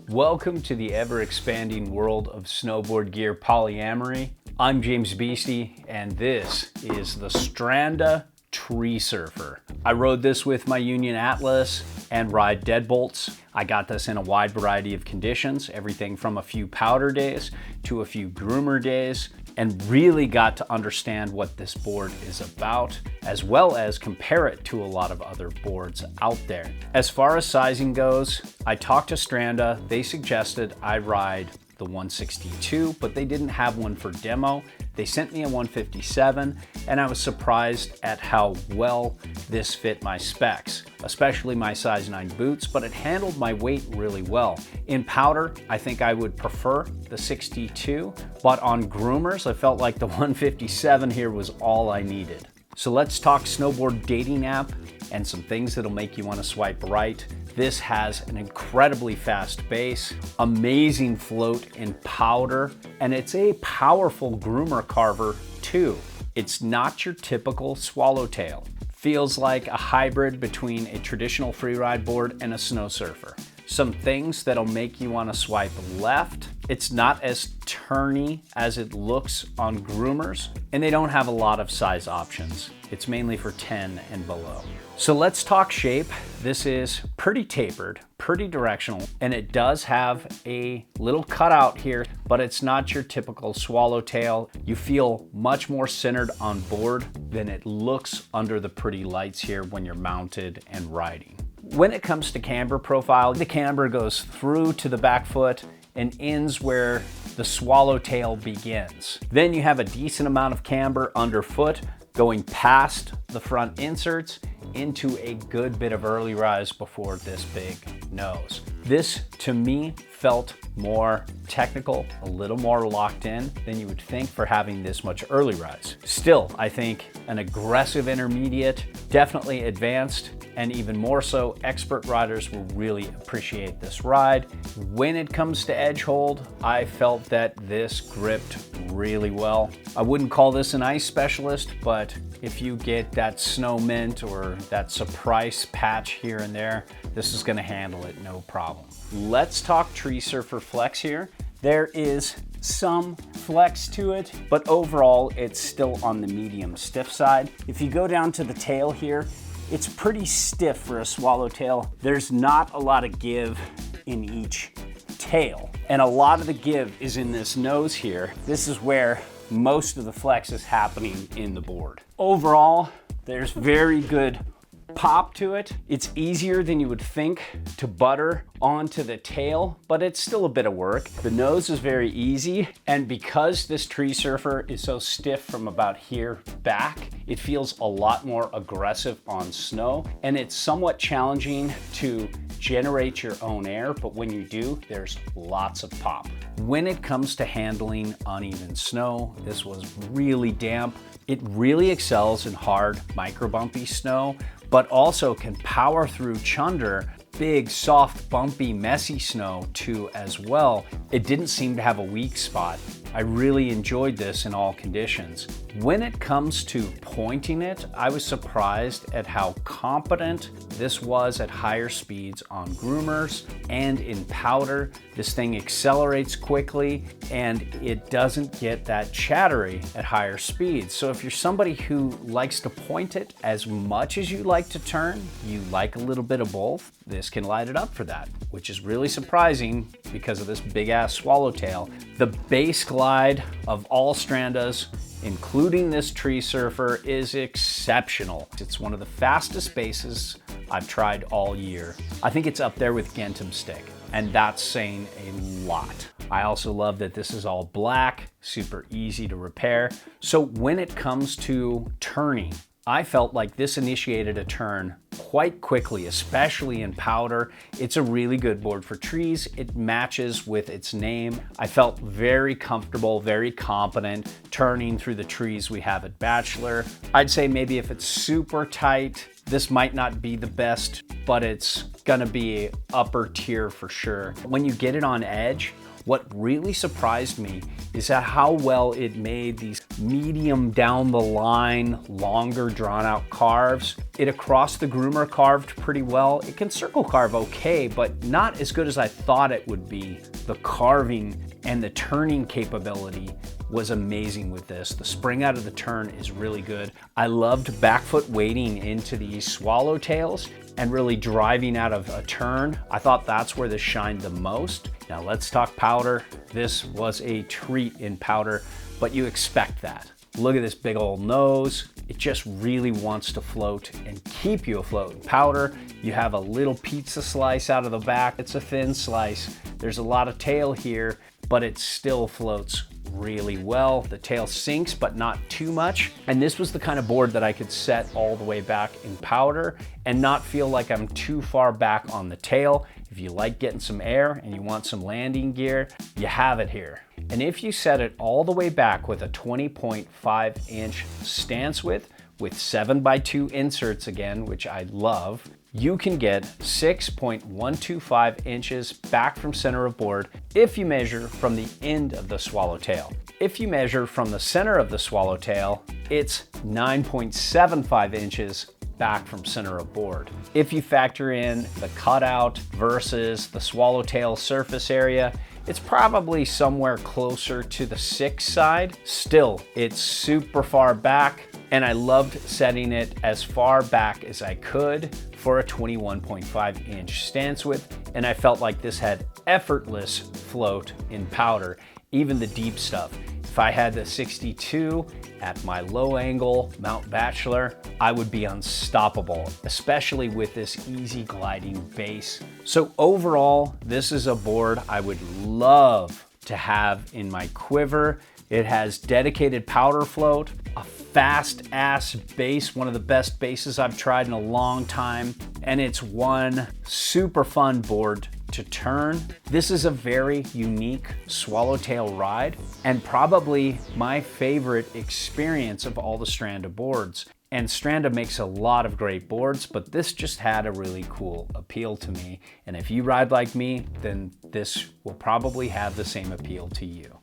Welcome to the ever-expanding world of snowboard gear polyamory. I'm James Beastie, and this is the Stranda Tree Surfer. I rode this with my Union Atlas and ride deadbolts. I got this in a wide variety of conditions, everything from a few powder days to a few groomer days, and really got to understand what this board is about, as well as compare it to a lot of other boards out there. As far as sizing goes, I talked to Stranda. They suggested I ride the 162, but they didn't have one for demo. They sent me a 157, and I was surprised at how well this fit my specs, especially my size 9 boots, but it handled my weight really well. In powder, I think I would prefer the 62, but on groomers, I felt like the 157 here was all I needed. So let's talk snowboard dating app and some things that'll make you want to swipe right. This has an incredibly fast base, amazing float in powder, and it's a powerful groomer carver too. It's not your typical swallowtail. Feels like a hybrid between a traditional freeride board and a snow surfer. Some things that'll make you want to swipe left. It's not as turny as it looks on groomers, and they don't have a lot of size options. It's mainly for 10 and below. So let's talk shape. This is pretty tapered, pretty directional, and it does have a little cutout here, but it's not your typical swallowtail. You feel much more centered on board than it looks under the pretty lights here when you're mounted and riding. When it comes to camber profile, the camber goes through to the back foot and ends where the swallowtail begins. Then you have a decent amount of camber underfoot going past the front inserts into a good bit of early rise before this big nose. This, to me, felt more technical, a little more locked in than you would think for having this much early rise. Still, I think an aggressive intermediate, definitely advanced, and even more so, expert riders will really appreciate this ride. When it comes to edge hold, I felt that this gripped really well. I wouldn't call this an ice specialist, but if you get that snow mint or that surprise patch here and there, this is gonna handle it no problem. Let's talk Tree Surfer Flex here. There is some flex to it, but overall it's still on the medium stiff side. If you go down to the tail here, it's pretty stiff for a swallowtail. There's not a lot of give in each tail, and a lot of the give is in this nose here. This is where most of the flex is happening in the board. Overall, there's very good pop to it. It's easier than you would think to butter onto the tail, but it's still a bit of work. The nose is very easy, and because this Tree Surfer is so stiff from about here back, it feels a lot more aggressive on snow, and it's somewhat challenging to generate your own air, but when you do, there's lots of pop. When it comes to handling uneven snow, this was really damp. It really excels in hard micro bumpy snow, but also can power through chunder, big, soft, bumpy, messy snow too as well. It didn't seem to have a weak spot. I really enjoyed this in all conditions. When it comes to pointing it, I was surprised at how competent this was at higher speeds on groomers and in powder. This thing accelerates quickly and it doesn't get that chattery at higher speeds. So if you're somebody who likes to point it as much as you like to turn, you like a little bit of both, this can light it up for that, which is really surprising because of this big ass swallowtail. The base glide of all Strandas, including this Tree Surfer, is exceptional. It's one of the fastest bases I've tried all year. I think it's up there with Gentum Stick, and that's saying a lot. I also love that this is all black, super easy to repair. So when it comes to turning, I felt like this initiated a turn quite quickly, especially in powder. It's a really good board for trees. It matches with its name. I felt very comfortable, very competent turning through the trees we have at Bachelor. I'd say maybe if it's super tight, this might not be the best, but it's gonna be upper tier for sure. When you get it on edge, What really surprised me is at how well it made these medium down the line, longer drawn out carves. It across the groomer carved pretty well. It can circle carve okay, but not as good as I thought it would be. The carving and the turning capability was amazing with this. The spring out of the turn is really good. I loved back foot weighting into these swallowtails and really driving out of a turn. I thought that's where this shined the most. Now let's talk powder. This was a treat in powder, but you expect that. Look at this big old nose. It just really wants to float and keep you afloat. In powder, you have a little pizza slice out of the back. It's a thin slice. There's a lot of tail here, but it still floats really well. The tail sinks, but not too much. And this was the kind of board that I could set all the way back in powder and not feel like I'm too far back on the tail. If you like getting some air and you want some landing gear, you have it here. And if you set it all the way back with a 20.5 inch stance width with 7x2 inserts again, which I love, you can get 6.125 inches back from center of board if you measure from the end of the swallowtail. If you measure from the center of the swallowtail, it's 9.75 inches back from center of board. If you factor in the cutout versus the swallowtail surface area, it's probably somewhere closer to the 6 side. Still, it's super far back, and I loved setting it as far back as I could for a 21.5 inch stance width, and I felt like this had effortless float in powder, even the deep stuff. If I had the 62 at my low angle Mount Bachelor, I would be unstoppable, especially with this easy gliding base. So overall, this is a board I would love to have in my quiver. It has dedicated powder float, a fast ass base, one of the best bases I've tried in a long time, and it's one super fun board to turn. This is a very unique swallowtail ride and probably my favorite experience of all the Stranda boards. And Stranda makes a lot of great boards, but this just had a really cool appeal to me. And if you ride like me, then this will probably have the same appeal to you.